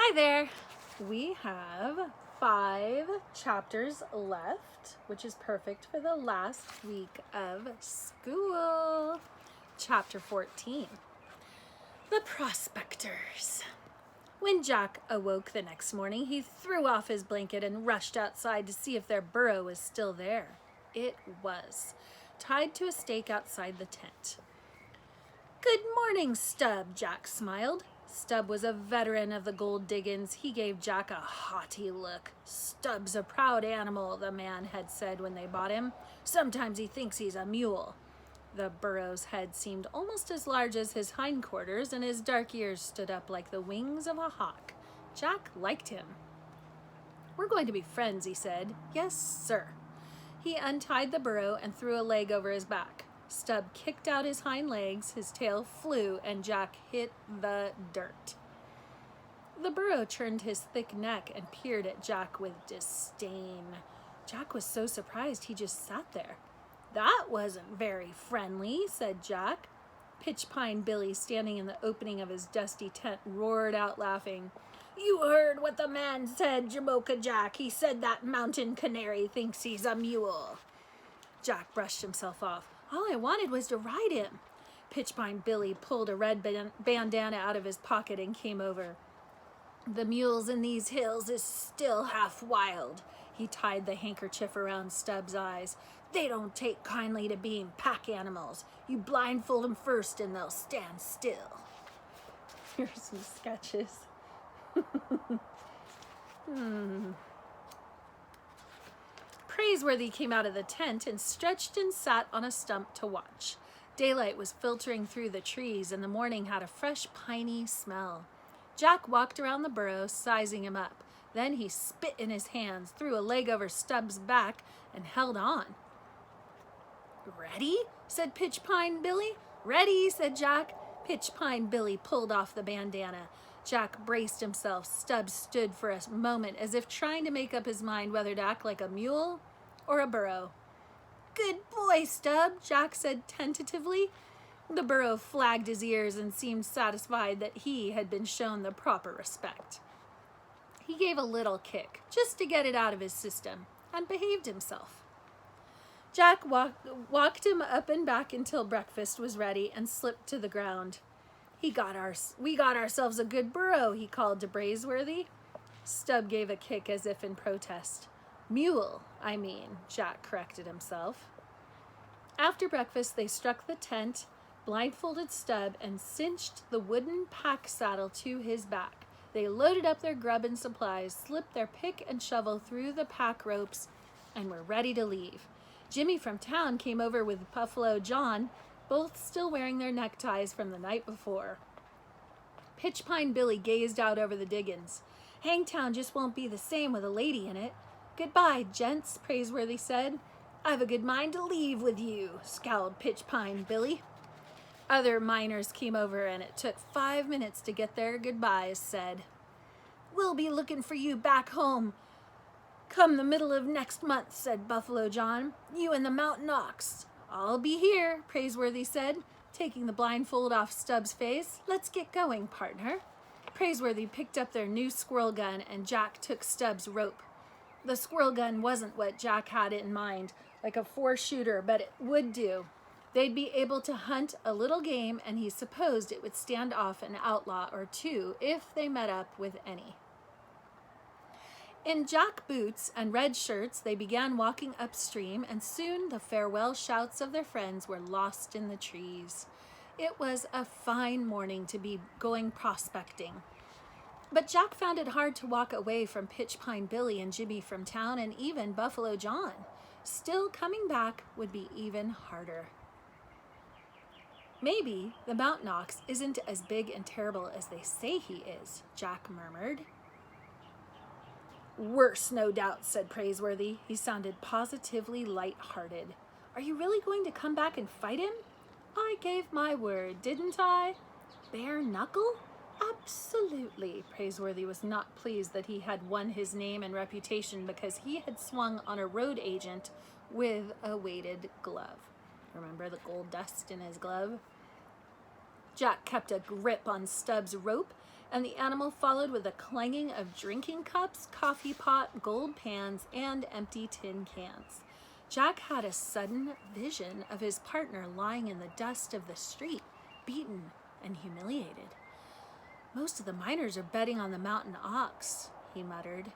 Hi there. We have 5 chapters left, which is perfect for the last week of school. Chapter 14, The Prospectors. When Jack awoke the next morning, he threw off his blanket and rushed outside to see if their burrow was still there. It was, tied to a stake outside the tent. "Good morning, Stubb," Jack smiled. Stubb was a veteran of the gold diggings. He gave Jack a haughty look. "Stubb's a proud animal," the man had said when they bought him. "Sometimes he thinks he's a mule." The burro's head seemed almost as large as his hindquarters, and his dark ears stood up like the wings of a hawk. Jack liked him. "We're going to be friends," he said. "Yes, sir." He untied the burro and threw a leg over his back. Stubb kicked out his hind legs, his tail flew, and Jack hit the dirt. The burro turned his thick neck and peered at Jack with disdain. Jack was so surprised he just sat there. "That wasn't very friendly," said Jack. Pitchpine Billy, standing in the opening of his dusty tent, roared out laughing. "You heard what the man said, Jamocha Jack. He said that mountain canary thinks he's a mule." Jack brushed himself off. "All I wanted was to ride him." Pitchpine Billy pulled a red bandana out of his pocket and came over. "The mules in these hills is still half wild." He tied the handkerchief around Stubb's eyes. "They don't take kindly to being pack animals. You blindfold them first and they'll stand still." Here's some sketches. Praiseworthy came out of the tent and stretched and sat on a stump to watch. Daylight was filtering through the trees, and the morning had a fresh, piney smell. Jack walked around the burrow, sizing him up. Then he spit in his hands, threw a leg over Stubb's back, and held on. "Ready?" said Pitchpine Billy. "Ready," said Jack. Pitchpine Billy pulled off the bandana. Jack braced himself. Stubb stood for a moment as if trying to make up his mind whether to act like a mule or a burro. "Good boy, Stubb," Jack said tentatively. The burro flagged his ears and seemed satisfied that he had been shown the proper respect. He gave a little kick, just to get it out of his system, and behaved himself. Jack walked him up and back until breakfast was ready and slipped to the ground. We got ourselves a good burro," he called to Praiseworthy. Stubb gave a kick as if in protest. "Mule, I mean," Jack corrected himself. After breakfast, they struck the tent, blindfolded Stubb, and cinched the wooden pack saddle to his back. They loaded up their grub and supplies, slipped their pick and shovel through the pack ropes, and were ready to leave. Jimmy from town came over with Buffalo John, both still wearing their neckties from the night before. Pitchpine Billy gazed out over the diggins. "Hangtown just won't be the same with a lady in it." "Goodbye, gents," Praiseworthy said. "I've a good mind to leave with you," scowled Pitchpine Billy. Other miners came over, and it took 5 minutes to get their goodbyes said. "We'll be looking for you back home come the middle of next month," said Buffalo John. "You and the mountain ox." "I'll be here," Praiseworthy said, taking the blindfold off Stubb's face. "Let's get going, partner." Praiseworthy picked up their new squirrel gun, and Jack took Stubb's rope. The squirrel gun wasn't what Jack had in mind, like a 4-shooter, but it would do. They'd be able to hunt a little game, and he supposed it would stand off an outlaw or two if they met up with any. In jack boots and red shirts, they began walking upstream, and soon the farewell shouts of their friends were lost in the trees. It was a fine morning to be going prospecting. But Jack found it hard to walk away from Pitchpine Billy and Jimmy from town and even Buffalo John. Still, coming back would be even harder. "Maybe the mountain ox isn't as big and terrible as they say he is," Jack murmured. "Worse, no doubt," said Praiseworthy. He sounded positively light-hearted. "Are you really going to come back and fight him?" "I gave my word, didn't I?" "Bare knuckle?" "Absolutely." Praiseworthy was not pleased that he had won his name and reputation because he had swung on a road agent with a weighted glove. Remember the gold dust in his glove? Jack kept a grip on Stubb's rope and the animal followed with a clanging of drinking cups, coffee pot, gold pans, and empty tin cans. Jack had a sudden vision of his partner lying in the dust of the street, beaten and humiliated. "Most of the miners are betting on the mountain ox," he muttered.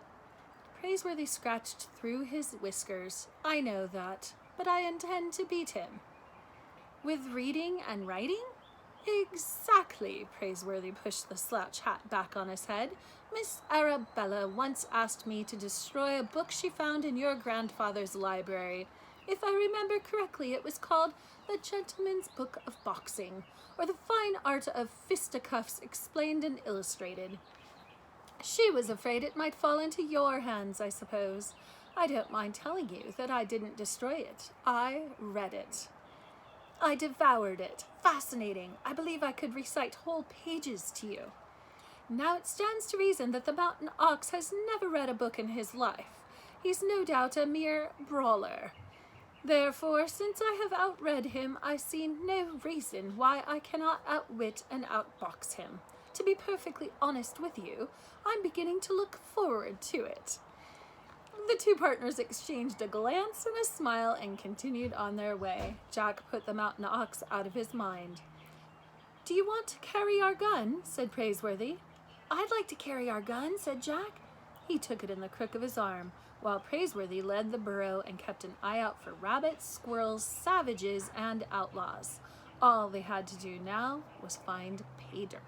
Praiseworthy scratched through his whiskers. "I know that, but I intend to beat him." "With reading and writing?" "Exactly." Praiseworthy pushed the slouch hat back on his head. "Miss Arabella once asked me to destroy a book she found in your grandfather's library. If I remember correctly, it was called The Gentleman's Book of Boxing, or The Fine Art of Fisticuffs Explained and Illustrated. She was afraid it might fall into your hands, I suppose. I don't mind telling you that I didn't destroy it. I read it. I devoured it. Fascinating. I believe I could recite whole pages to you. Now it stands to reason that the mountain ox has never read a book in his life. He's no doubt a mere brawler. Therefore, since I have outread him, I see no reason why I cannot outwit and outbox him. To be perfectly honest with you, I'm beginning to look forward to it." The two partners exchanged a glance and a smile and continued on their way. Jack put the mountain ox out of his mind. "Do you want to carry our gun?" said Praiseworthy. "I'd like to carry our gun," said Jack. He took it in the crook of his arm, while Praiseworthy led the burro and kept an eye out for rabbits, squirrels, savages, and outlaws. All they had to do now was find pay dirt.